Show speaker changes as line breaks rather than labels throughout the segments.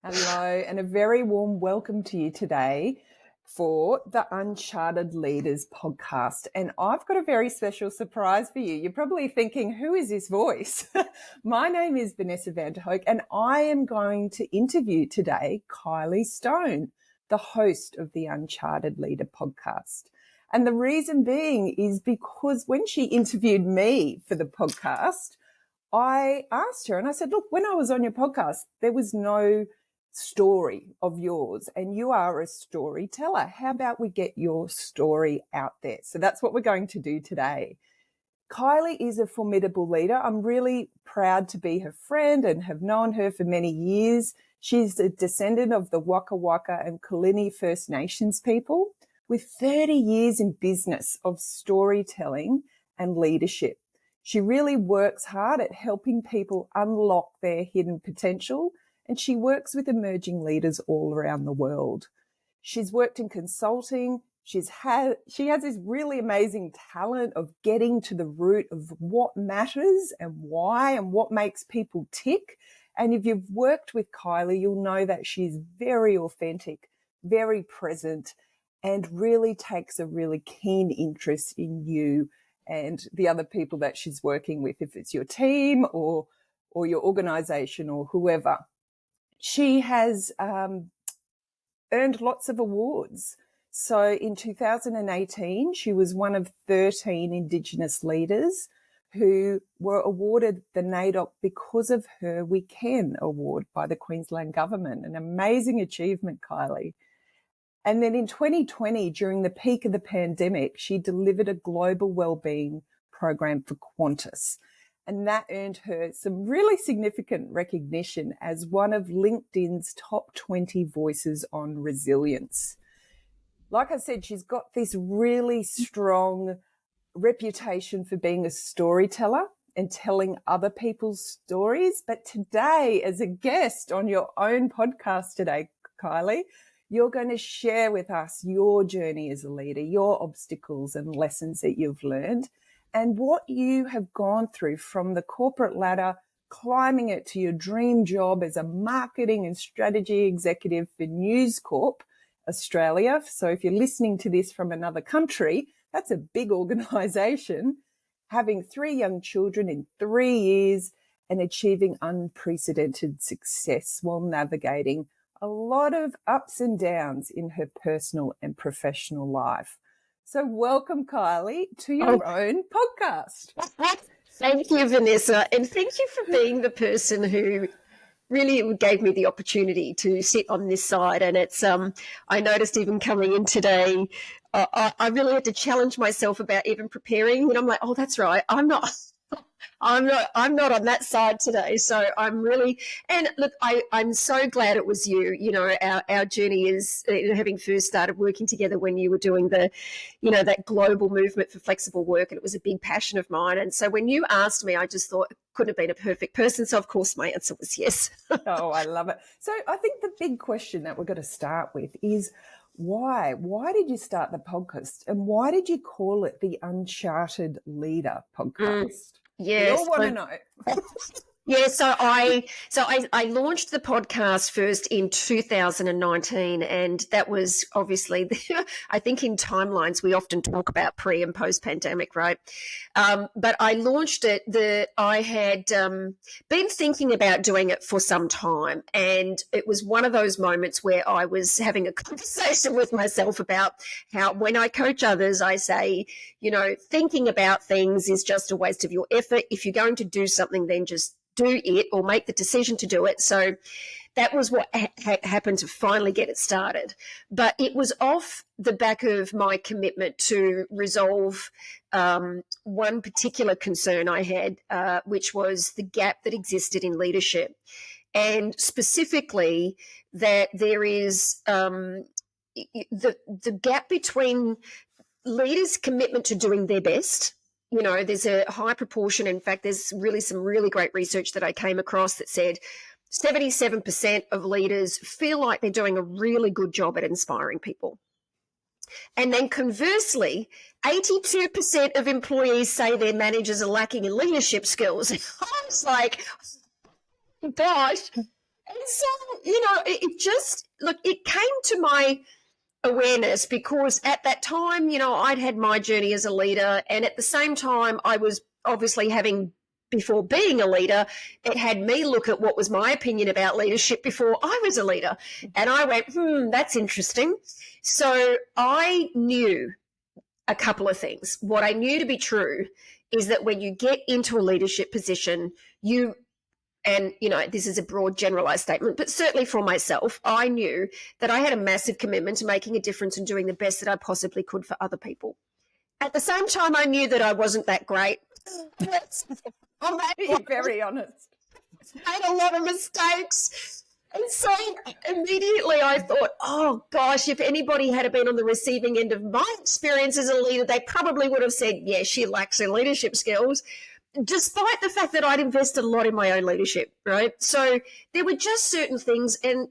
Hello, and a very warm welcome to you today for the Uncharted Leaders Podcast. And I've got a very special surprise for you. You're probably thinking, who is this voice? My name is Vanessa Vanderhoek, and I am going to interview today Kylee Stone, the host of the Uncharted Leader Podcast. And the reason being is because when she interviewed me for the podcast, I asked her and I said, look, when I was on your podcast, there was no story of yours and you are a storyteller. How about we get your story out there? So that's what we're going to do today. Kylee is a formidable leader. I'm really proud to be her friend and have known her for many years. She's a descendant of the Waka and Kullili First Nations people with 30 years in business of storytelling and leadership. She really works hard at helping people unlock their hidden potential, and she works with emerging leaders all around the world. She's worked in consulting. She has this really amazing talent of getting to the root of what matters and why and what makes people tick. And if you've worked with Kylee, you'll know that she's very authentic, very present, and really takes a really keen interest in you and the other people that she's working with, if it's your team or your organization or whoever. She has earned lots of awards. So in 2018, she was one of 13 Indigenous leaders who were awarded the NAIDOC Because of Her We Can award by the Queensland government. An amazing achievement, Kylee. And then in 2020, during the peak of the pandemic, she delivered a global wellbeing program for Qantas. And that earned her some really significant recognition as one of LinkedIn's top 20 voices on resilience. Like I said, she's got this really strong reputation for being a storyteller and telling other people's stories. But today, as a guest on your own podcast today, Kylee, you're going to share with us your journey as a leader, your obstacles and lessons that you've learned, and what you have gone through from the corporate ladder, climbing it to your dream job as a marketing and strategy executive for News Corp Australia. So if you're listening to this from another country, that's a big organisation, having 3 young children in 3 years and achieving unprecedented success while navigating a lot of ups and downs in her personal and professional life. So welcome, Kylee, to your own podcast.
Thank you, Vanessa, and thank you for being the person who really gave me the opportunity to sit on this side. And it's I noticed even coming in today, I really had to challenge myself about even preparing. And I'm like, oh, that's right, I'm not on that side today. So I'm really, and look, I'm so glad it was you. You know, our journey is having first started working together when you were doing the, you know, that global movement for flexible work. And it was a big passion of mine. And so when you asked me, I just thought it couldn't have been a perfect person. So of course my answer was yes.
Oh, I love it. So I think the big question that we're going to start with is why? Why did you start the podcast and why did you call it the Uncharted Leader Podcast?
Yes,
we all want to know.
Yeah, so I launched the podcast first in 2019, and that was obviously, I think in timelines we often talk about pre and post pandemic, right? But I launched it. I had been thinking about doing it for some time, and it was one of those moments where I was having a conversation with myself about how when I coach others, I say, you know, thinking about things is just a waste of your effort. If you're going to do something, then just do it or make the decision to do it. So that was what happened to finally get it started. But it was off the back of my commitment to resolve one particular concern I had, which was the gap that existed in leadership. And specifically that there is the gap between leaders' commitment to doing their best. You know, there's a high proportion. In fact, there's really some really great research that I came across that said 77% of leaders feel like they're doing a really good job at inspiring people. And then conversely, 82% of employees say their managers are lacking in leadership skills. I was like, gosh, And so, it just, look, it came to my awareness because at that time, I'd had my journey as a leader, and at the same time, I was obviously before being a leader, it had me look at what was my opinion about leadership before I was a leader. And I went, that's interesting. So I knew a couple of things. What I knew to be true is that when you get into a leadership position, this is a broad generalized statement, but certainly for myself, I knew that I had a massive commitment to making a difference and doing the best that I possibly could for other people. At the same time, I knew that I wasn't that great.
You're very honest.
I made a lot of mistakes. And so immediately I thought, oh, gosh, if anybody had been on the receiving end of my experience as a leader, they probably would have said, yeah, she lacks in leadership skills, despite the fact that I'd invested a lot in my own leadership, right? So there were just certain things. And,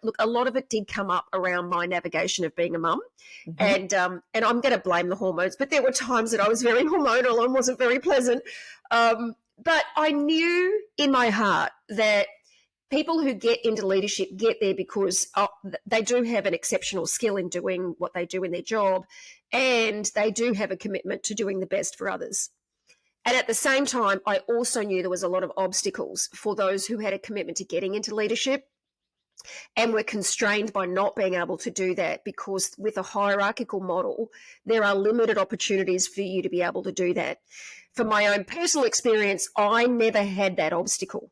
look, a lot of it did come up around my navigation of being a mum. Mm-hmm. And I'm going to blame the hormones, but there were times that I was very hormonal and wasn't very pleasant. But I knew in my heart that people who get into leadership get there because they do have an exceptional skill in doing what they do in their job, and they do have a commitment to doing the best for others. And at the same time, I also knew there was a lot of obstacles for those who had a commitment to getting into leadership and were constrained by not being able to do that, because with a hierarchical model, there are limited opportunities for you to be able to do that. From my own personal experience, I never had that obstacle.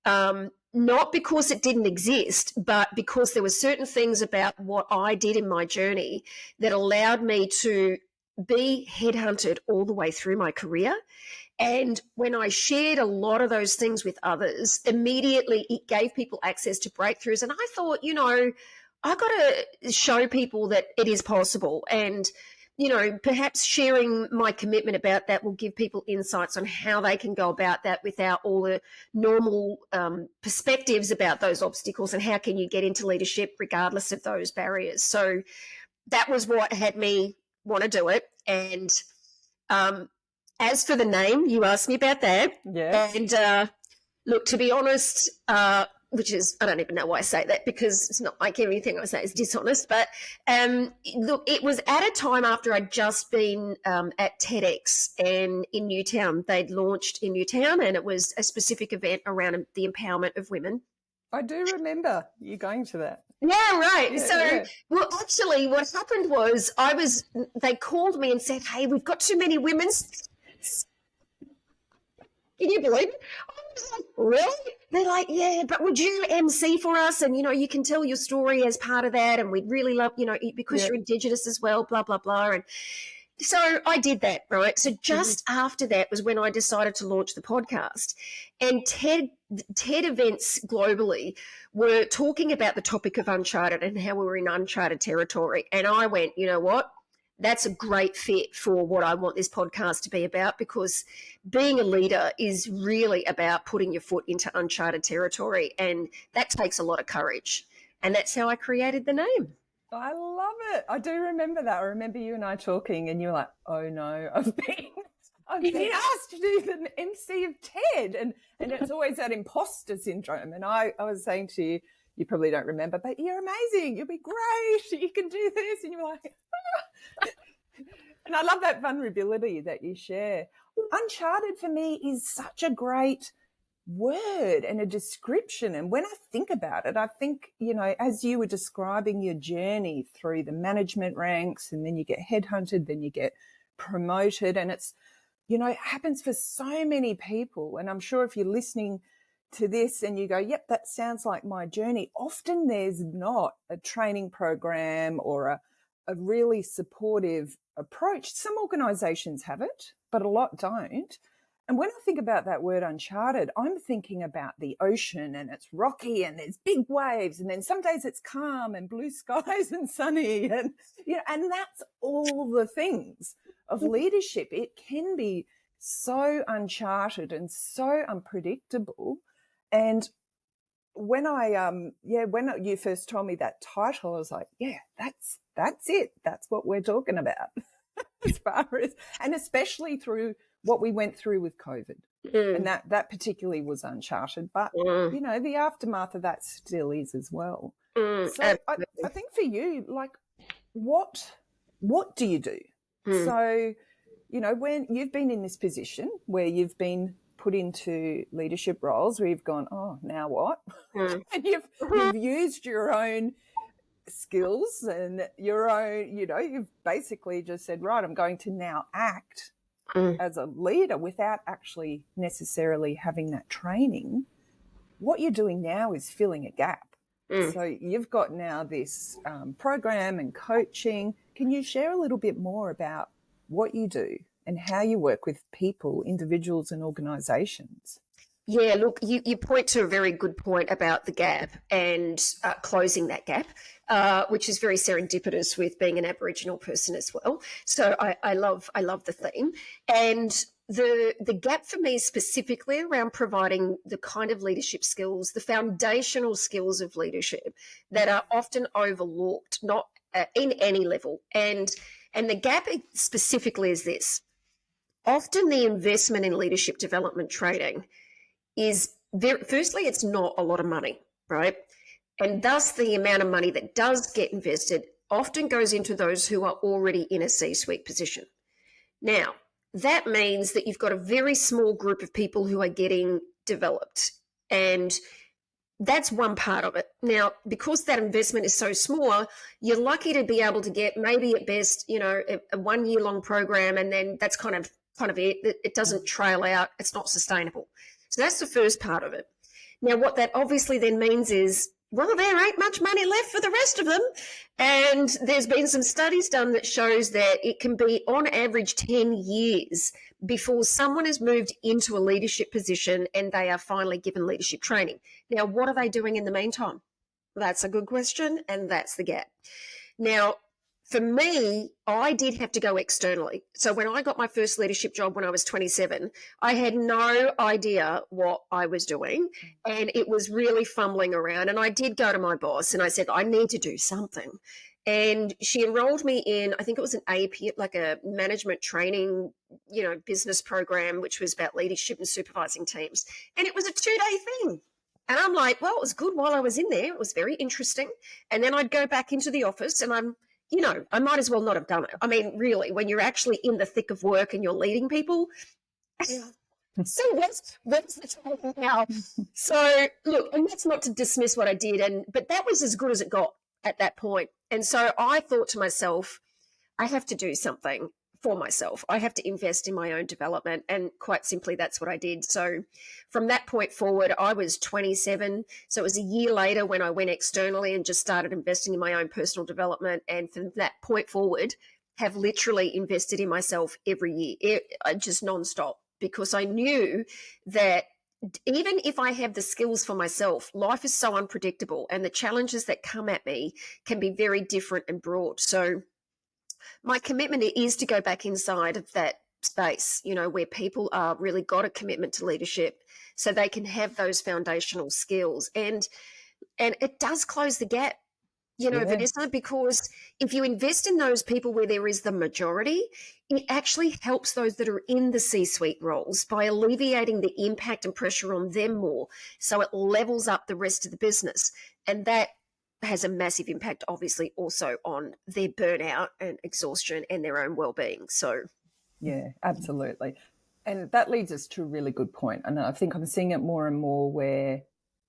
Not because it didn't exist, but because there were certain things about what I did in my journey that allowed me to be headhunted all the way through my career. And when I shared a lot of those things with others, immediately it gave people access to breakthroughs. And I thought, I got to show people that it is possible. And, perhaps sharing my commitment about that will give people insights on how they can go about that without all the normal perspectives about those obstacles, and how can you get into leadership regardless of those barriers. So that was what had me want to do it. And as for the name, you asked me about that.
Yes.
And look, to be honest, which is, I don't even know why I say that, because it's not like everything I say is dishonest. But look, it was at a time after I'd just been at TEDx and in Newtown. They'd launched in Newtown, and it was a specific event around the empowerment of women.
I do remember you going to that.
Yeah, right. Well, actually, what happened was they called me and said, hey, we've got too many women. Can you believe it? I was like, really? They're like, yeah, but would you MC for us? And, you can tell your story as part of that. And we'd really love, because you're Indigenous as well, blah, blah, blah. And so I did that, right? So just after that was when I decided to launch the podcast. And TED events globally were talking about the topic of uncharted and how we were in uncharted territory. And I went, you know what? That's a great fit for what I want this podcast to be about, because being a leader is really about putting your foot into uncharted territory, and that takes a lot of courage. And that's how I created the name.
I love it. I do remember that. I remember you and I talking, and you were like, oh no, I've been asked to do the MC of TED. And it's always that imposter syndrome. And I was saying to you, you probably don't remember, but you're amazing. You'll be great. You can do this. And you're like, and I love that vulnerability that you share. Uncharted for me is such a great word and a description. And when I think about it, I think, as you were describing your journey through the management ranks, and then you get headhunted, then you get promoted, and it's, it happens for so many people. And I'm sure if you're listening to this and you go, yep, that sounds like my journey, often there's not a training program or a really supportive approach. Some organizations have it, but a lot don't. And when I think about that word uncharted, I'm thinking about the ocean, and it's rocky and there's big waves, and then some days it's calm and blue skies and sunny, and and that's all the things of leadership. It can be so uncharted and so unpredictable. And when when you first told me that title, I was like, yeah, that's it. That's what we're talking about. As far as, and especially through what we went through with COVID. And that particularly was Uncharted, but you know, the aftermath of that still is as well. So I think for you, like, what do you do? So, you know, when you've been in this position where you've been put into leadership roles where you've gone, oh, now what? And you've used your own skills and your own, you know, you've basically just said, right, I'm going to now act as a leader without actually necessarily having that training. What you're doing now is filling a gap. So you've got now this program and coaching. Can you share a little bit more about what you do and how you work with people, individuals and organisations?
Yeah, look, you point to a very good point about the gap and closing that gap, which is very serendipitous with being an Aboriginal person as well. So I love the theme. And the gap for me is specifically around providing the kind of leadership skills, the foundational skills of leadership that are often overlooked, not in any level. And the gap specifically is this. Often the investment in leadership development training is firstly, it's not a lot of money, right? And thus the amount of money that does get invested often goes into those who are already in a C-suite position. Now, that means that you've got a very small group of people who are getting developed, and that's one part of it. Now, because that investment is so small, you're lucky to be able to get maybe at best, you know, a 1 year long program, and then that's kind of it. It doesn't trail out. It's not sustainable. So that's the first part of it. Now, what that obviously then means is, well, there ain't much money left for the rest of them. And there's been some studies done that shows that it can be on average 10 years before someone has moved into a leadership position and they are finally given leadership training. Now, what are they doing in the meantime? That's a good question, and that's the gap. Now, for me, I did have to go externally. So when I got my first leadership job when I was 27, I had no idea what I was doing, and it was really fumbling around. And I did go to my boss and I said, I need to do something. And she enrolled me in, I think it was an AP, like a management training, you know, business program, which was about leadership and supervising teams. And it was a 2-day thing. And I'm like, well, it was good while I was in there. It was very interesting. And then I'd go back into the office and you know, I might as well not have done it. I mean, really, when you're actually in the thick of work and you're leading people, so what's the time now? So look, and that's not to dismiss what I did, but that was as good as it got at that point. And so I thought to myself, I have to do something for myself. I have to invest in my own development. And quite simply, that's what I did. So from that point forward, I was 27. So it was a year later when I went externally and just started investing in my own personal development. And from that point forward, have literally invested in myself every year, just nonstop, because I knew that even if I have the skills for myself, life is so unpredictable and the challenges that come at me can be very different and broad. So my commitment is to go back inside of that space, you know, where people are really got a commitment to leadership so they can have those foundational skills. And it does close the gap, you know, Vanessa, because if you invest in those people where there is the majority, it actually helps those that are in the C-suite roles by alleviating the impact and pressure on them more. So it levels up the rest of the business. And that has a massive impact, obviously, also on their burnout and exhaustion and their own well-being. So,
yeah, absolutely. And that leads us to a really good point. And I think I'm seeing it more and more where,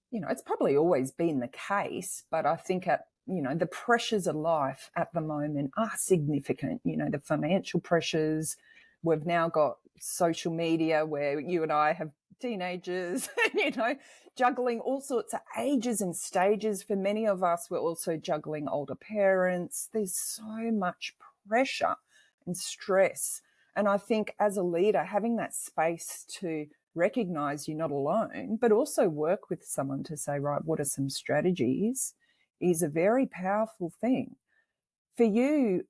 you know, it's probably always been the case, but I think you know, the pressures of life at the moment are significant. You know, the financial pressures. We've now got social media where you and I have teenagers, you know, juggling all sorts of ages and stages. For many of us, we're also juggling older parents. There's so much pressure and stress. And I think as a leader, having that space to recognize you're not alone, but also work with someone to say, right, what are some strategies, is a very powerful thing. For you,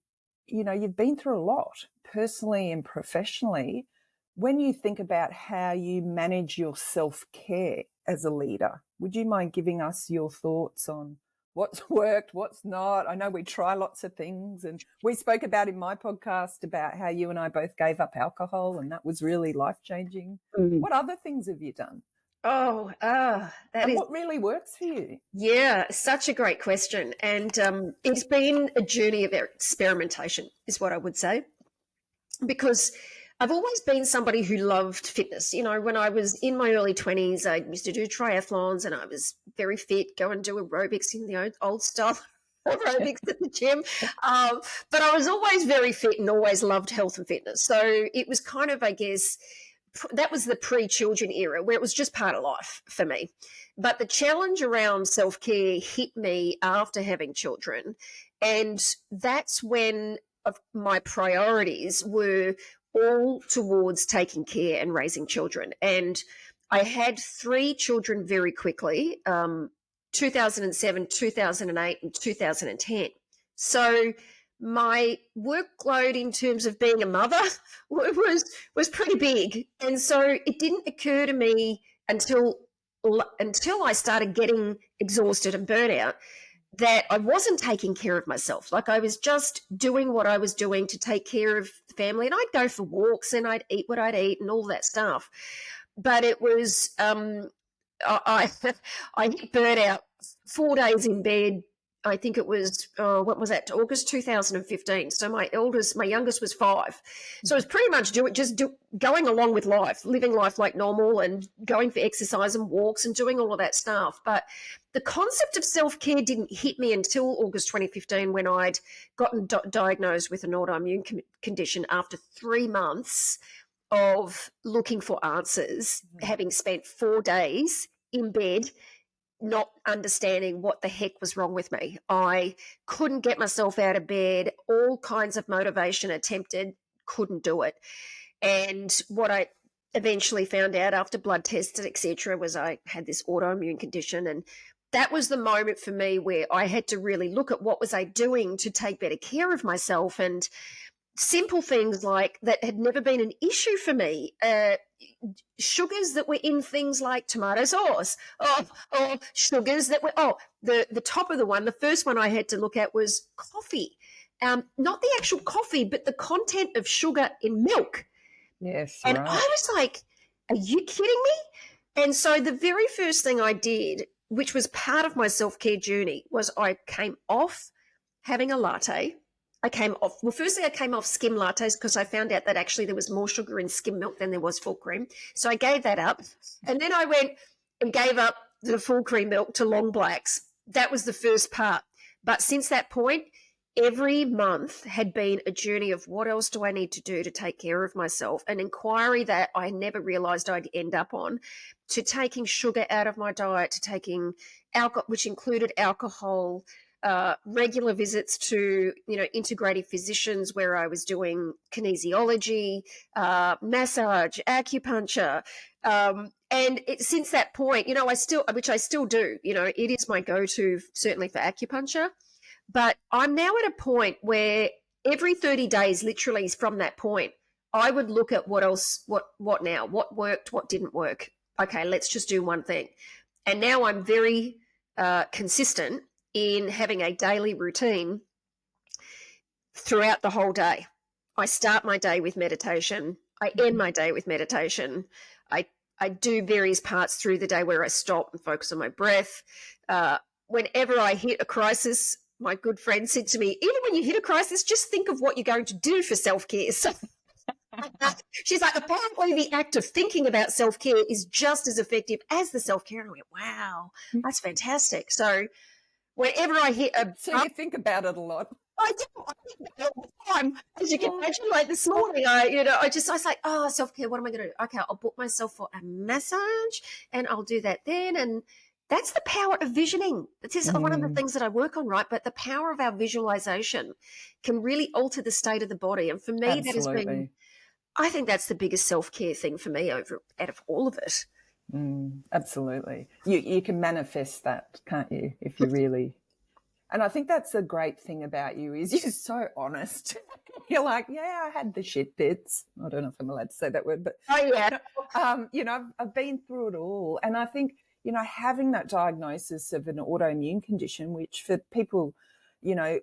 you know, you've been through a lot personally and professionally. When you think about how you manage your self-care as a leader, would you mind giving us your thoughts on what's worked, what's not. I know we try lots of things, and we spoke about in my podcast about how you and I both gave up alcohol, and that was really life-changing. What other things have you done? What really works for you?
Yeah, such a great question. And it's been a journey of experimentation is what I would say, because I've always been somebody who loved fitness. You know, when I was in my early 20s, I used to do triathlons and I was very fit, go and do aerobics in the old style aerobics at the gym. But I was always very fit and always loved health and fitness. So it was kind of, I guess, that was the pre-children era where it was just part of life for me. But the challenge around self-care hit me after having children. And that's when my priorities were all towards taking care and raising children. And I had 3 children very quickly, 2007, 2008, and 2010. So my workload in terms of being a mother was pretty big. And so it didn't occur to me until I started getting exhausted and burnt out that I wasn't taking care of myself. Like I was just doing what I was doing to take care of the family, and I'd go for walks and I'd eat what I'd eat and all that stuff. But it was, I hit burnout 4 days in bed. I think it was, August 2015. So my youngest was 5. So it was pretty much going along with life, living life like normal and going for exercise and walks and doing all of that stuff. But the concept of self-care didn't hit me until August 2015 when I'd gotten diagnosed with an autoimmune condition after 3 months of looking for answers, having spent 4 days in bed not understanding what the heck was wrong with me. I couldn't get myself out of bed, all kinds of motivation attempted, couldn't do it. And what I eventually found out after blood tests, etc., was I had this autoimmune condition. And that was the moment for me where I had to really look at what was I doing to take better care of myself, and simple things like that had never been an issue for me. Sugars that were in things like tomato sauce, or sugars that were, the top of the first one I had to look at was coffee. Not the actual coffee, but the content of sugar in milk.
Yes,
and
right.
I was like, are you kidding me? And so the very first thing I did, which was part of my self-care journey, was I came off having a latte. Firstly, I came off skim lattes because I found out that actually there was more sugar in skim milk than there was full cream. So I gave that up. And then I went and gave up the full cream milk to long blacks. That was the first part. But since that point, every month had been a journey of what else do I need to do to take care of myself, an inquiry that I never realised I'd end up on, to taking sugar out of my diet, to taking alcohol, which included alcohol, regular visits to, integrative physicians where I was doing kinesiology, massage, acupuncture. Since that point, which I still do, it is my go-to certainly for acupuncture. But I'm now at a point where every 30 days, literally from that point, I would look at what else, what now, what worked, what didn't work. Okay, let's just do one thing. And now I'm very consistent in having a daily routine throughout the whole day. I start my day with meditation. I end my day with meditation. I do various parts through the day where I stop and focus on my breath. Whenever I hit a crisis, my good friend said to me, even when you hit a crisis, just think of what you're going to do for self-care. So she's like, apparently the act of thinking about self-care is just as effective as the self-care. And I went, wow, that's fantastic. So whenever I hit
So you think about it a lot.
I do. I think about it all the time. As you can imagine, like this morning, I was like, oh, self-care, what am I going to do? Okay, I'll book myself for a massage and I'll do that then. And that's the power of visioning. This is one of the things that I work on, right? But the power of our visualization can really alter the state of the body. And for me,
Absolutely.
that has been, I think that's the biggest self-care thing for me out of all of it.
Absolutely. You can manifest that, can't you, if you really... And I think that's a great thing about you is you're so honest. You're like, yeah, I had the shit bits. I don't know if I'm allowed to say that word, but
oh yeah,
I've been through it all. And I think, having that diagnosis of an autoimmune condition, which for people,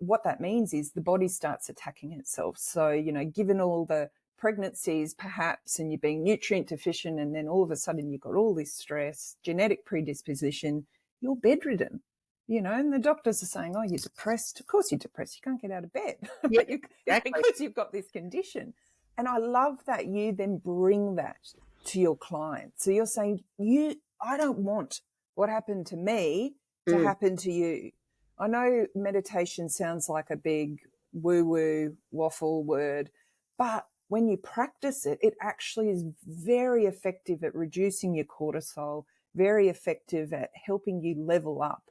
what that means is the body starts attacking itself. So, given all the pregnancies perhaps, and you're being nutrient deficient, and then all of a sudden you've got all this stress, genetic predisposition, you're bedridden, and the doctors are saying, oh, you're depressed. Of course you're depressed. You can't get out of bed.
Yeah,
It's because you've got this condition. And I love that you then bring that to your clients. So you're saying, I don't want what happened to me to happen to you. I know meditation sounds like a big woo-woo waffle word, but when you practice it, it actually is very effective at reducing your cortisol, very effective at helping you level up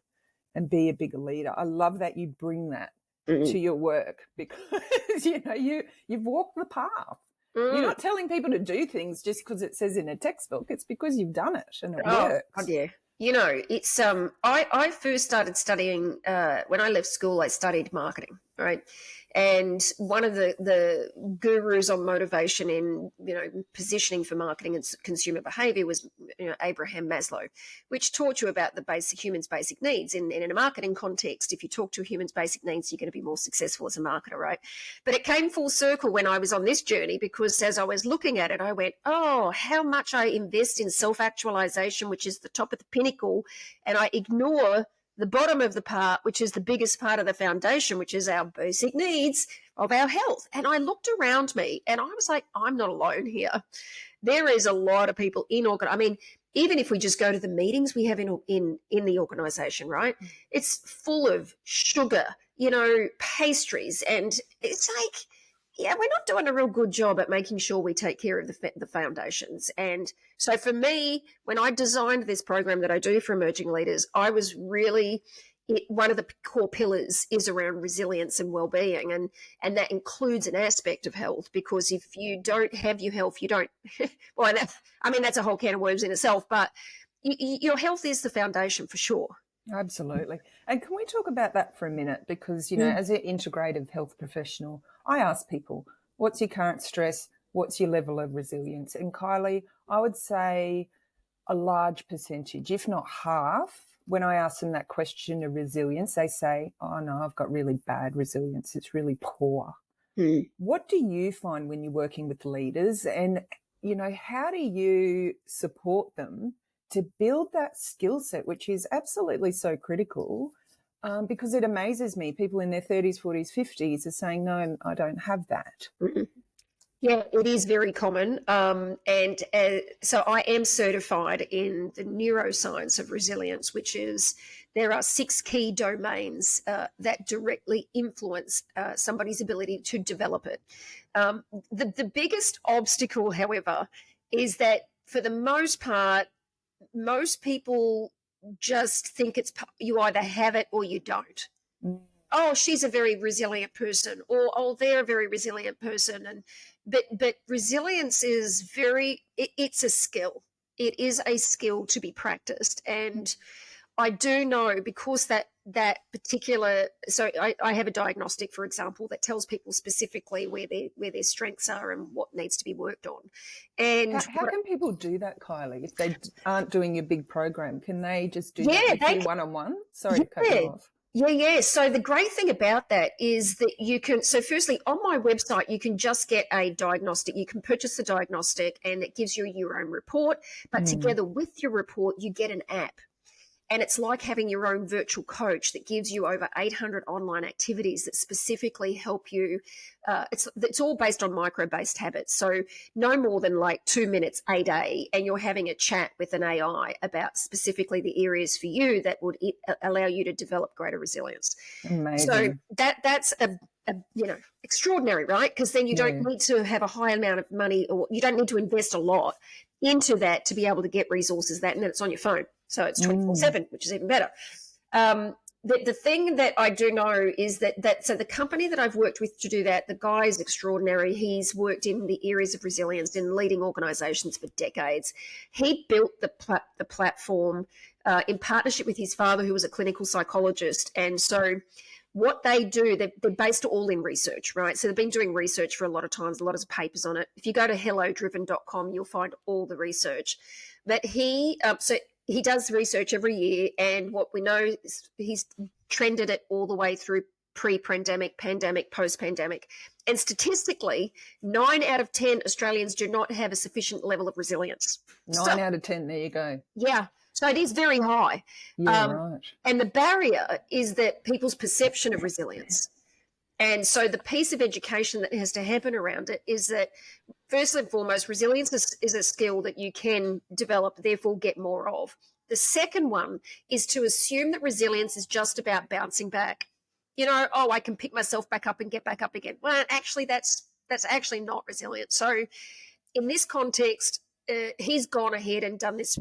and be a bigger leader. I love that you bring that to your work, because, you've walked the path. You're not telling people to do things just because it says in a textbook. It's because you've done it and it works.
God, yeah. It's I first started studying when I left school. I studied marketing, right? And one of the gurus on motivation in positioning for marketing and consumer behavior was Abraham Maslow, which taught you about the human's basic needs. And in a marketing context, if you talk to a human's basic needs, you're going to be more successful as a marketer, right? But it came full circle when I was on this journey, because as I was looking at it, I went, oh, how much I invest in self-actualization, which is the top of the pinnacle, and I ignore the bottom of the part, which is the biggest part of the foundation, which is our basic needs of our health. And I looked around me and I was like, I'm not alone here. There is a lot of people even if we just go to the meetings we have in the organization, right? It's full of sugar, pastries. And it's like, yeah, we're not doing a real good job at making sure we take care of the foundations. And so for me, when I designed this program that I do for emerging leaders, I was really, one of the core pillars is around resilience and well-being. And that includes an aspect of health, because if you don't have your health, you don't, that's a whole can of worms in itself, but your health is the foundation for sure.
Absolutely. And can we talk about that for a minute? Because, as an integrative health professional, I ask people, what's your current stress? What's your level of resilience? And Kylee, I would say a large percentage, if not half, when I ask them that question of resilience, they say, oh, no, I've got really bad resilience. It's really poor. What do you find when you're working with leaders? And, how do you support them to build that skill set, which is absolutely so critical, because it amazes me. People in their 30s, 40s, 50s are saying, no, I don't have that.
Yeah, it is very common. So I am certified in the neuroscience of resilience, which is there are 6 key domains that directly influence somebody's ability to develop it. The biggest obstacle, however, is that for the most part, most people just think you either have it or you don't. Oh, she's a very resilient person, or oh, they're a very resilient person. But resilience is it's a skill. It is a skill to be practiced. And I do know, because that particular, so I have a diagnostic, for example, that tells people specifically where their strengths are and what needs to be worked on. And
how can people do that, Kylee? If they aren't doing your big program, can they just do that with you one-on-one? Sorry to cut you off.
Yeah. So the great thing about that is that you can, so firstly, on my website, you can just get a diagnostic. You can purchase a diagnostic and it gives you your own report. But together with your report, you get an app. And it's like having your own virtual coach that gives you over 800 online activities that specifically help you. It's all based on micro-based habits. So no more than like 2 minutes a day, and you're having a chat with an AI about specifically the areas for you that would allow you to develop greater resilience.
Amazing.
So that's a extraordinary, right? Because then you don't need to have a high amount of money, or you don't need to invest a lot into that to be able to get resources and then it's on your phone. So it's 24/7, which is even better. The thing that I do know is that so the company that I've worked with to do that, the guy is extraordinary. He's worked in the areas of resilience in leading organizations for decades. He built the platform in partnership with his father, who was a clinical psychologist. And so what they do, they're based all in research, right? So they've been doing research for a lot of times, a lot of papers on it. If you go to hellodriven.com, you'll find all the research. But he he does research every year, and what we know is he's trended it all the way through pre-pandemic, pandemic, post-pandemic. And statistically, 9 out of 10 Australians do not have a sufficient level of resilience.
9 out of 10, there you go.
Yeah. So it is very high.
Yeah, right.
And the barrier is that people's perception of resilience. And so the piece of education that has to happen around it is that, first and foremost, resilience is a skill that you can develop, therefore get more of. The second one is to assume that resilience is just about bouncing back. You know, I can pick myself back up and get back up again. Well, actually, that's actually not resilient. So in this context, he's gone ahead and done this,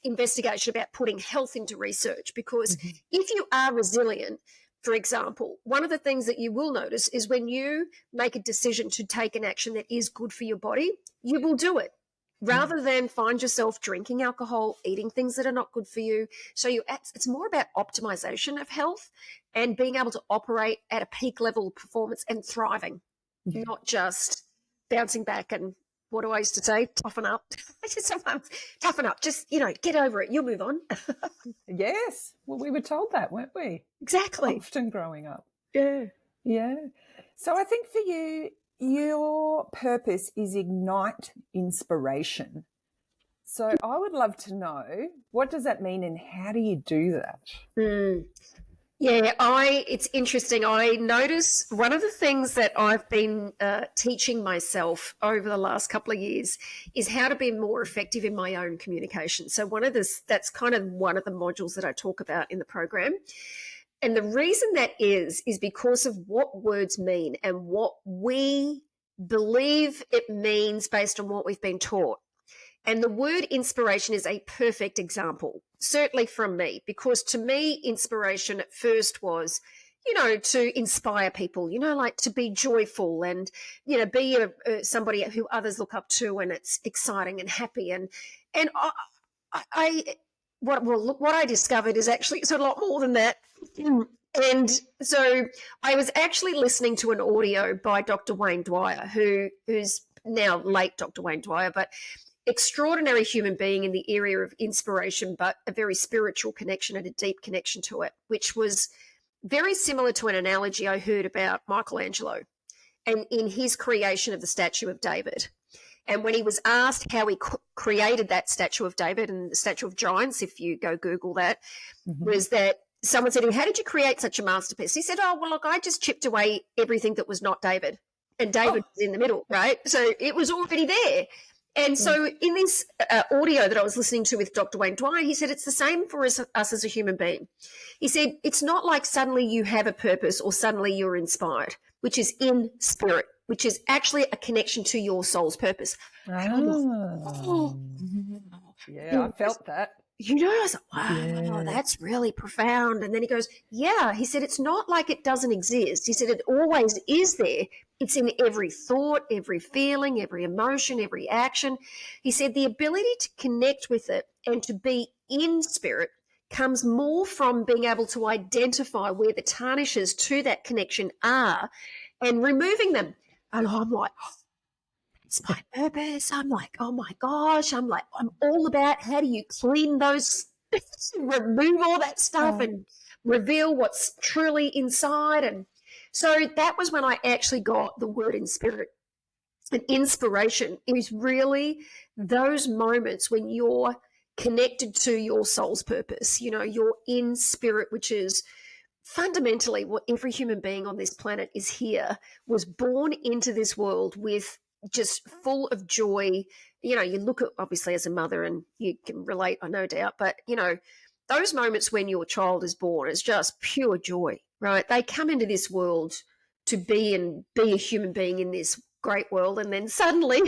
investigation about putting health into research, because if you are resilient, for example, one of the things that you will notice is when you make a decision to take an action that is good for your body, you will do it rather than find yourself drinking alcohol, eating things that are not good for you. So it's more about optimization of health and being able to operate at a peak level of performance and thriving, not just bouncing back and, what do I used to say? Toughen up. Sometimes toughen up. Just, get over it. You'll move on.
Yes. Well, we were told that, weren't we?
Exactly.
Often growing up.
Yeah.
Yeah. So I think for you, your purpose is ignite inspiration. So I would love to know, what does that mean and how do you do that?
Yeah, it's interesting. I notice one of the things that I've been teaching myself over the last couple of years is how to be more effective in my own communication. So that's kind of one of the modules that I talk about in the program. And the reason that is because of what words mean and what we believe it means based on what we've been taught. And the word inspiration is a perfect example, certainly from me, because to me, inspiration at first was, to inspire people, like to be joyful and, be somebody who others look up to, and it's exciting and happy. And what I discovered is actually it's a lot more than that. And so I was actually listening to an audio by Dr. Wayne Dwyer, who's now late Dr. Wayne Dwyer, but extraordinary human being in the area of inspiration, but a very spiritual connection and a deep connection to it, which was very similar to an analogy I heard about Michelangelo and in his creation of the statue of David. And when he was asked how he created that statue of David and the statue of giants, if you go Google that, was that someone said, how did you create such a masterpiece? He said, look, I just chipped away everything that was not David. And David was in the middle, right? So it was already there. And so in this audio that I was listening to with Dr. Wayne Dwyer, he said it's the same for us as a human being. He said it's not like suddenly you have a purpose or suddenly you're inspired, which is in spirit, which is actually a connection to your soul's purpose.
Yeah, I felt that.
I was like, wow, that's really profound. And then he goes, he said, it's not like it doesn't exist. He said, it always is there. It's in every thought, every feeling, every emotion, every action. He said, the ability to connect with it and to be in spirit comes more from being able to identify where the tarnishes to that connection are and removing them. And I'm like, it's my purpose. I'm like, oh my gosh. I'm all about how do you clean those, remove all that stuff and reveal what's truly inside. And so that was when I actually got the word in spirit. And inspiration is really those moments when you're connected to your soul's purpose. You're in spirit, which is fundamentally what every human being on this planet is here, was born into this world with just full of joy. You look at, obviously as a mother, and you can relate, I no doubt, but those moments when your child is born is just pure joy, right? They come into this world to be a human being in this great world, and then suddenly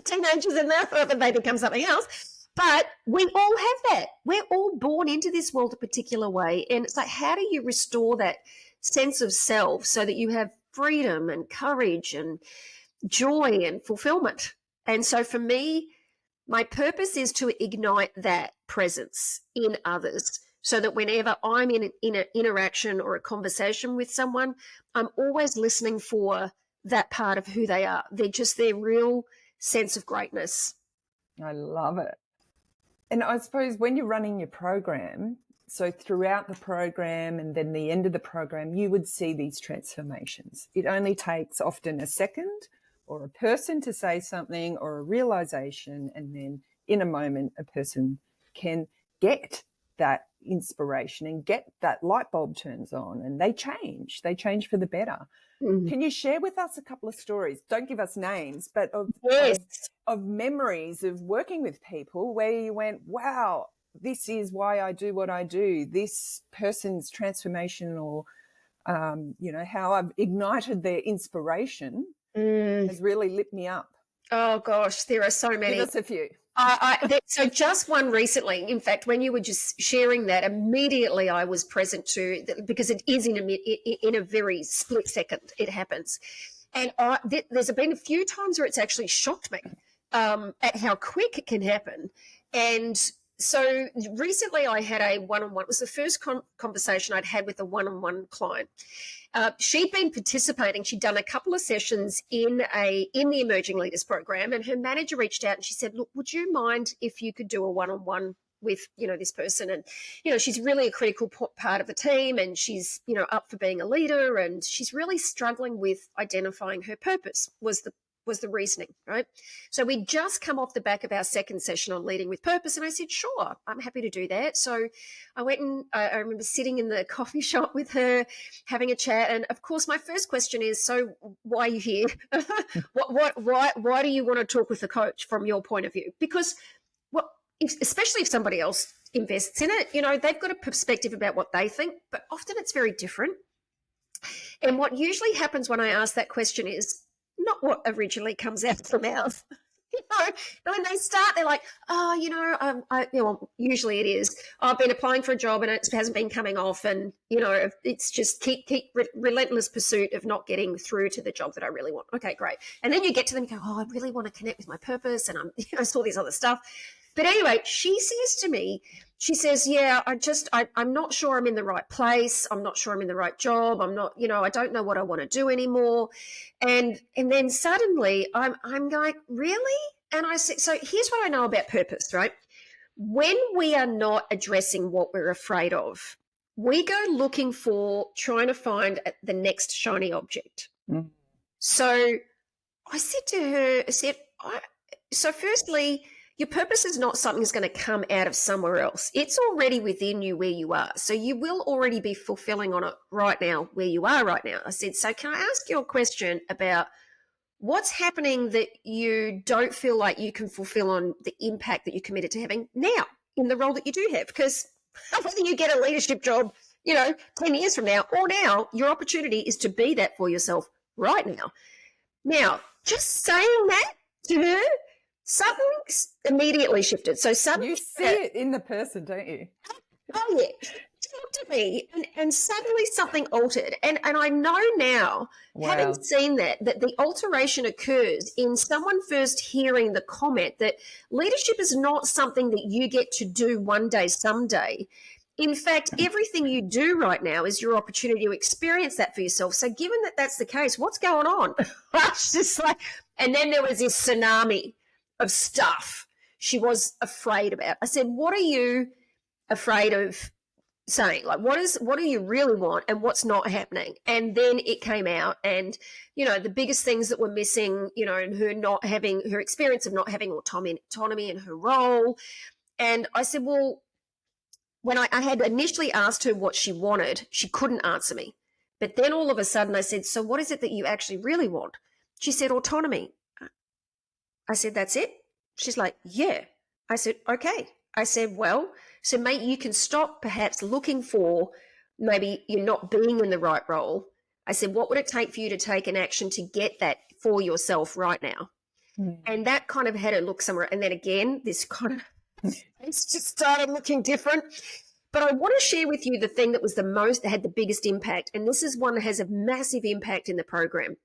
teenagers and they become something else. But we all have that. We're all born into this world a particular way, and it's like, how do you restore that sense of self so that you have freedom and courage and joy and fulfillment? And so for me, my purpose is to ignite that presence in others so that whenever I'm in an interaction or a conversation with someone, I'm always listening for that part of who they are. They're just their real sense of greatness.
I love it. And I suppose when you're running your program, so throughout the program and then the end of the program, you would see these transformations. It only takes often a second or a person to say something or a realization, and then in a moment, a person can get that inspiration and get that light bulb turns on, and they change for the better. Can you share with us a couple of stories? Don't give us names, but of memories of working with people where you went, wow, this is why I do what I do. This person's transformation, or, how I've ignited their inspiration has really lit me up.
Oh, gosh, there are so many.
Give us a few.
So just one recently, in fact, when you were just sharing that, immediately I was present to, because it is in a very split second, it happens. And there's been a few times where it's actually shocked me at how quick it can happen. And so recently I had a one-on-one. It was the first conversation I'd had with a one-on-one client. She'd been participating. She'd done a couple of sessions in the Emerging Leaders program, and her manager reached out and she said, look, would you mind if you could do a one-on-one with, this person? And, she's really a critical part of the team, and she's, up for being a leader, and she's really struggling with identifying her purpose was the reasoning, right? So we just come off the back of our second session on leading with purpose, and I said, sure, I'm happy to do that. So I went and I remember sitting in the coffee shop with her, having a chat, and of course my first question is, so why are you here? Why do you want to talk with the coach from your point of view? Because especially if somebody else invests in it, they've got a perspective about what they think, but often it's very different. And what usually happens when I ask that question is not what originally comes out of the mouth. When they start, they're like, usually it is, I've been applying for a job and it hasn't been coming off, and, it's just keep relentless pursuit of not getting through to the job that I really want. Okay, great. And then you get to them and go, I really want to connect with my purpose, and I saw this other stuff. But anyway, she says to me, she says, yeah, I'm not sure I'm in the right place. I'm not sure I'm in the right job. I'm not, I don't know what I want to do anymore. And then suddenly I'm like, really? And I said, so here's what I know about purpose, right? When we are not addressing what we're afraid of, we go looking for, trying to find the next shiny object. Mm. So I said to her, so firstly, your purpose is not something that's going to come out of somewhere else. It's already within you where you are. So you will already be fulfilling on it right now where you are right now. I said, so can I ask you a question about what's happening that you don't feel like you can fulfill on the impact that you're committed to having now in the role that you do have? Because whether you get a leadership job, 10 years from now or now, your opportunity is to be that for yourself right now. Now, just saying that to her, something immediately shifted. So suddenly
you see it in the person, don't you?
Oh yeah, she looked at me, and suddenly something altered. And I know now, having seen that the alteration occurs in someone first hearing the comment that leadership is not something that you get to do one day, someday. In fact, everything you do right now is your opportunity to experience that for yourself. So given that that's the case, what's going on? It's just like, and then there was this tsunami of stuff she was afraid about. I said, what are you afraid of saying? Like, what do you really want and what's not happening? And then it came out, and, the biggest things that were missing, in her experience of not having autonomy in her role. And I said, well, when I had initially asked her what she wanted, she couldn't answer me. But then all of a sudden I said, so what is it that you actually really want? She said, autonomy. I said, that's it? She's like, yeah. I said, okay. I said, well, so mate, you can stop perhaps looking for maybe you're not being in the right role. I said, what would it take for you to take an action to get that for yourself right now? Mm. And that kind of had her look somewhere. And then again, this kind of, it's just started looking different. But I want to share with you the thing that was that had the biggest impact. And this is one that has a massive impact in the program.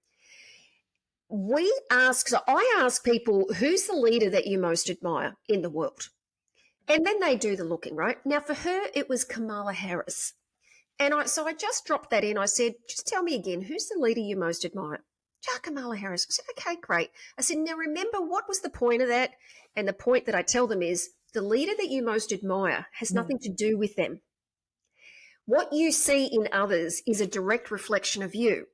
I ask people, who's the leader that you most admire in the world? And then they do the looking, right? Now, for her, it was Kamala Harris. And so I just dropped that in. I said, just tell me again, who's the leader you most admire? Kamala Harris. I said, okay, great. I said, now remember, what was the point of that? And the point that I tell them is, the leader that you most admire has nothing to do with them. What you see in others is a direct reflection of you.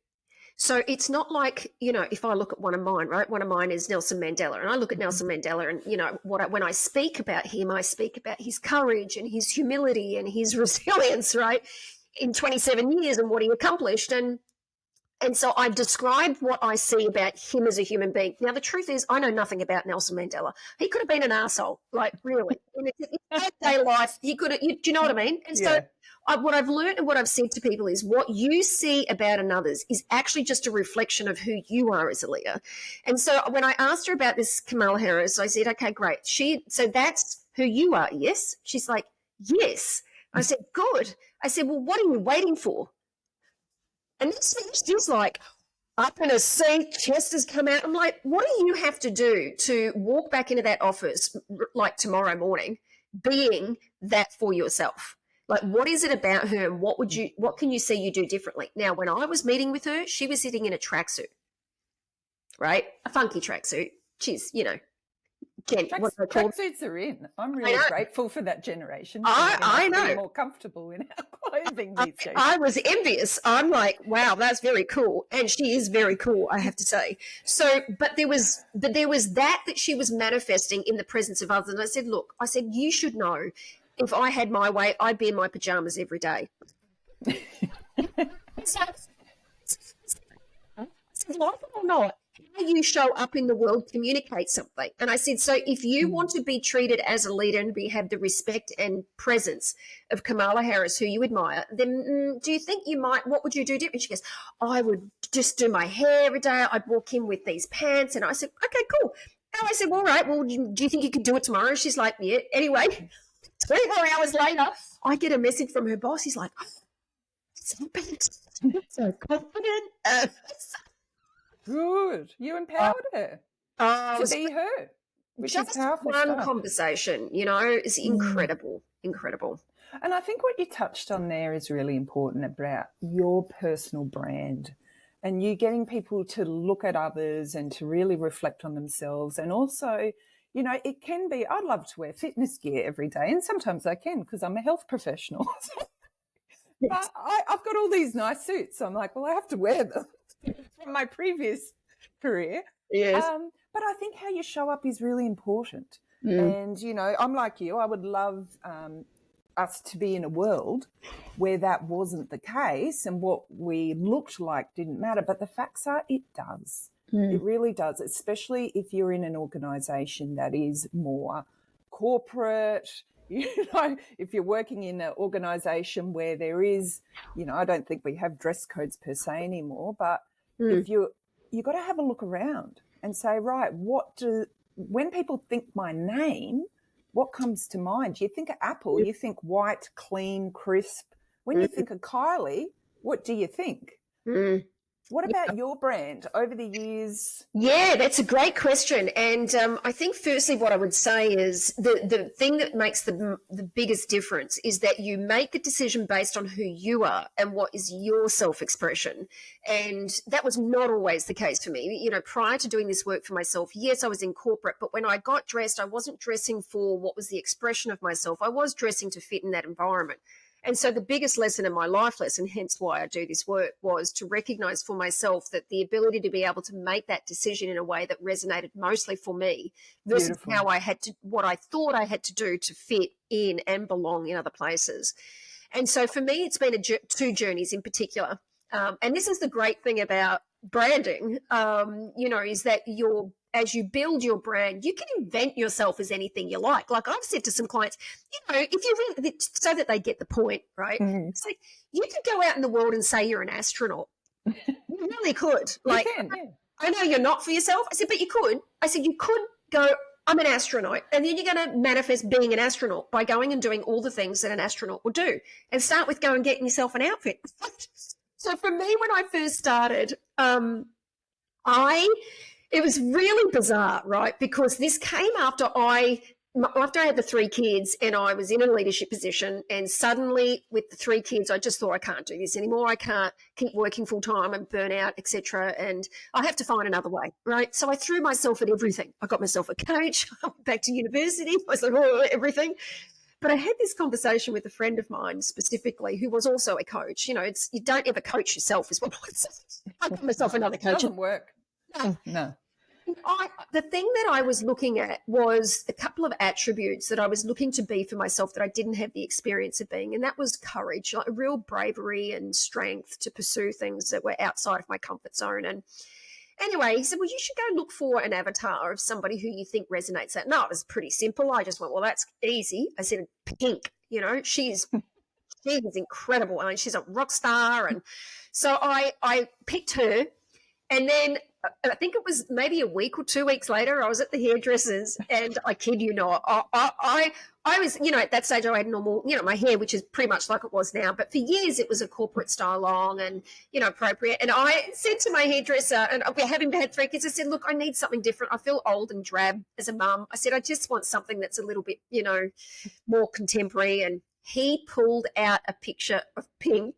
So it's not like, if I look at one of mine, right? One of mine is Nelson Mandela, and I look at Nelson Mandela, and when I speak about him, I speak about his courage and his humility and his resilience, right? In 27 years and what he accomplished, and so I describe what I see about him as a human being. Now, the truth is, I know nothing about Nelson Mandela. He could have been an arsehole, like really. In his day life, he could have. Do you know what I mean? And so. What I've learned and what I've said to people is what you see about another's is actually just a reflection of who you are as a leader. And so when I asked her about this Kamala Harris, I said, okay, great. So that's who you are, yes? She's like, yes. I said, good. I said, well, what are you waiting for? And she's like, up in a seat, chest has come out. I'm like, what do you have to do to walk back into that office like tomorrow morning being that for yourself? Like, what is it about her and what can you see you do differently? Now, when I was meeting with her, she was sitting in a tracksuit, right? A funky tracksuit. She's,
tracksuits are in. I'm really grateful for that generation.
I know.
More comfortable in our clothing these days.
I was envious. I'm like, wow, that's very cool. And she is very cool, I have to say. So, but there was that she was manifesting in the presence of others. And I said, look, you should know. If I had my way, I'd be in my pajamas every day. So, like it or not, how you show up in the world communicates something. And I said, so if you want to be treated as a leader and have the respect and presence of Kamala Harris, who you admire, then do you think what would you do different? She goes, I would just do my hair every day. I'd walk in with these pants. And I said, okay, cool. And I said, well, all right, well, do you think you could do it tomorrow? She's like, yeah. Anyway, 24 hours later, I get a message from her boss. He's like, so confident.
Good. You empowered her to be her, which is powerful
one
stuff.
Conversation, is incredible, incredible.
And I think what you touched on there is really important about your personal brand and you getting people to look at others and to really reflect on themselves. And also, it can be, I'd love to wear fitness gear every day, and sometimes I can because I'm a health professional. But I've got all these nice suits. So I'm like, well, I have to wear them from my previous career.
Yes.
But I think how you show up is really important. And, I'm like you. I would love us to be in a world where that wasn't the case and what we looked like didn't matter. But the facts are it does. It really does, especially if you're in an organisation that is more corporate. If you're working in an organisation where there is, I don't think we have dress codes per se anymore, but if you've got to have a look around and say, right, when people think my name, what comes to mind? Do you think of Apple? You think white, clean, crisp. When you think of Kylee, what do you think? What about your brand over the years?
Yeah, that's a great question. And I think firstly what I would say is the thing that makes the biggest difference is that you make a decision based on who you are and what is your self-expression. And that was not always the case for me. Prior to doing this work for myself, yes, I was in corporate, but when I got dressed, I wasn't dressing for what was the expression of myself. I was dressing to fit in that environment. And so the biggest lesson in my life lesson, hence why I do this work, was to recognize for myself that the ability to be able to make that decision in a way that resonated mostly for me versus how what I thought I had to do to fit in and belong in other places. And so for me, it's been two journeys in particular. And this is the great thing about branding, is that as you build your brand, you can invent yourself as anything you like. Like I've said to some clients, if you really, so that they get the point, right? It's like you could go out in the world and say you're an astronaut. You really could. Like, you can, yeah. I know you're not for yourself. I said, but you could. I said, you could go, I'm an astronaut. And then you're going to manifest being an astronaut by going and doing all the things that an astronaut would do. And start with going and getting yourself an outfit. So for me, when I first started, it was really bizarre, right? Because this came after I after I had the 3 kids and I was in a leadership position, and suddenly with the 3 kids, I just thought, I can't do this anymore. I can't keep working full time and burn out, etc. And I have to find another way, right? So I threw myself at everything. I got myself a coach. I went back to university. I was like, oh, everything. But I had this conversation with a friend of mine specifically who was also a coach. You know, it's you don't ever coach yourself is what I got myself another coach.
Doesn't work. No.
The thing that I was looking at was a couple of attributes that I was looking to be for myself that I didn't have the experience of being, and that was courage, like a real bravery and strength to pursue things that were outside of my comfort zone. And anyway, he said, well, you should go look for an avatar of somebody who you think resonates that. No, it was pretty simple. I just went, well, that's easy. I said, Pink, you know, she's incredible. I mean, she's a rock star. And so I picked her, and then I think it was maybe a week or 2 weeks later, I was at the hairdresser's, and I kid you not, I was, you know, at that stage I had normal, you know, my hair, which is pretty much like it was now, but for years it was a corporate style long and, you know, appropriate. And I said to my hairdresser, and having had 3 kids, I said, look, I need something different. I feel old and drab as a mum. I said, I just want something that's a little bit, you know, more contemporary. And he pulled out a picture of Pink.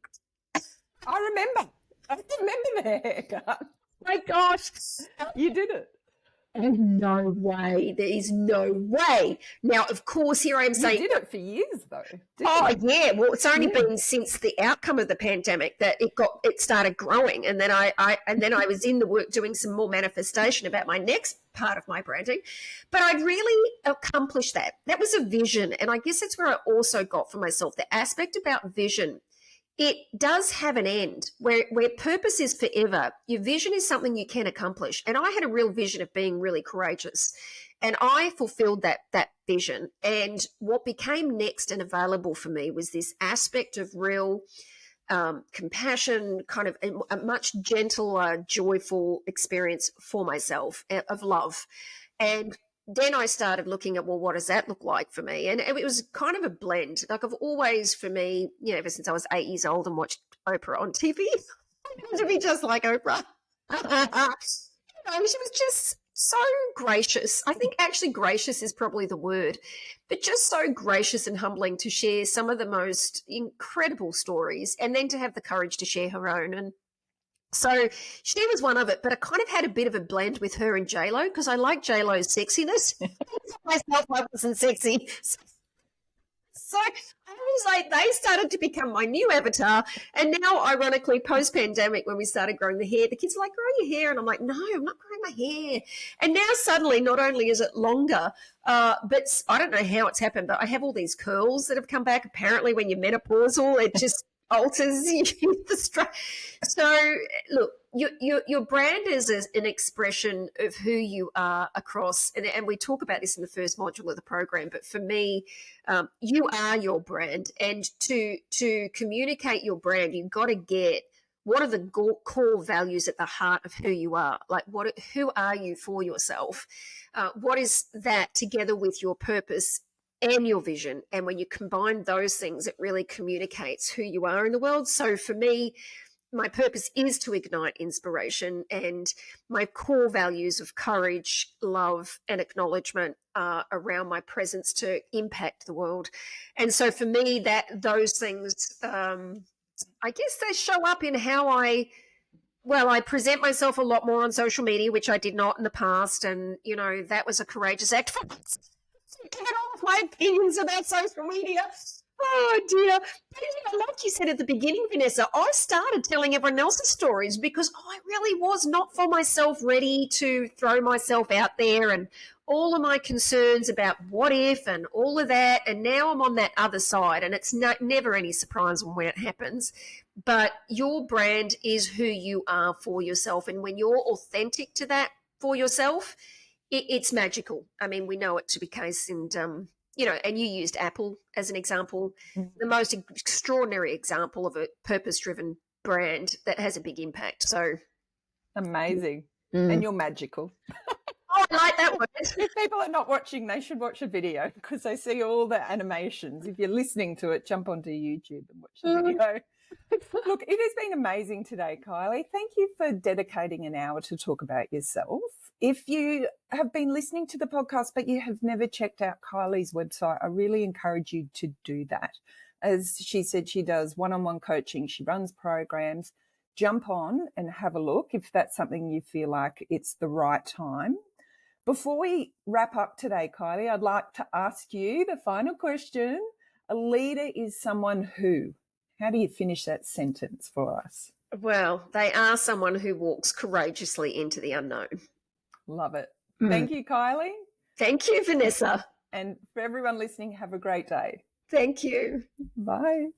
I remember the haircut.
My gosh,
you did it.
No way. There is no way. Now, of course, here I am saying...
You did it for years, though.
Yeah. Well, it's only been since the outcome of the pandemic that it started growing. And then I was in the work doing some more manifestation about my next part of my branding. But I'd really accomplished that. That was a vision. And I guess that's where I also got for myself the aspect about vision. It does have an end where purpose is forever. Your vision is something you can accomplish. And I had a real vision of being really courageous, and I fulfilled that vision. And what became next and available for me was this aspect of real compassion, kind of a much gentler, joyful experience for myself of love. And then I started looking at, well, what does that look like for me? And it was kind of a blend. Like I've always, for me, you know, ever since I was 8 years old and watched Oprah on TV, I wanted to be just like Oprah. You know, she was just so gracious. I think actually gracious is probably the word, but just so gracious and humbling to share some of the most incredible stories, and then to have the courage to share her own. And so she was one of it, but I kind of had a bit of a blend with her and J-Lo because I like J-Lo's sexiness. Myself, I wasn't sexy. So I was like, they started to become my new avatar. And now, ironically, post-pandemic, when we started growing the hair, the kids are like, grow your hair. And I'm like, no, I'm not growing my hair. And now suddenly, not only is it longer, but I don't know how it's happened, but I have all these curls that have come back. Apparently, when you're menopausal, it just alters the structure. So look, your brand is an expression of who you are across, and we talk about this in the first module of the program, but for me, you are your brand. And to communicate your brand, you've got to get what are the core values at the heart of who you are. Like who are you for yourself? What is that together with your purpose and your vision? And when you combine those things, it really communicates who you are in the world. So for me, my purpose is to ignite inspiration, and my core values of courage, love, and acknowledgement are around my presence to impact the world. And so for me, those things, I guess they show up in how I present myself a lot more on social media, which I did not in the past. And, you know, that was a courageous act for giving all of my opinions about social media. Oh, dear. But, you know, like you said at the beginning, Vanessa, I started telling everyone else's stories because I really was not for myself ready to throw myself out there, and all of my concerns about what if and all of that. And now I'm on that other side, and it's never any surprise when it happens. But your brand is who you are for yourself. And when you're authentic to that for yourself, it's magical. I mean, we know it to be the case. And, you know, and you used Apple as an example, the most extraordinary example of a purpose-driven brand that has a big impact. So
amazing. And you're magical.
Oh, I like that one.
If people are not watching, they should watch a video because they see all the animations. If you're listening to it, jump onto YouTube and watch the video. Look, it has been amazing today, Kylie. Thank you for dedicating an hour to talk about yourself. If you have been listening to the podcast, but you have never checked out Kylie's website, I really encourage you to do that. As she said, she does one-on-one coaching. She runs programs. Jump on and have a look if that's something you feel like it's the right time. Before we wrap up today, Kylie, I'd like to ask you the final question. A leader is someone who? How do you finish that sentence for us?
Well, they are someone who walks courageously into the unknown.
Love it. Thank you, Kylie.
Thank you, Vanessa.
And for everyone listening, have a great day.
Thank you.
Bye.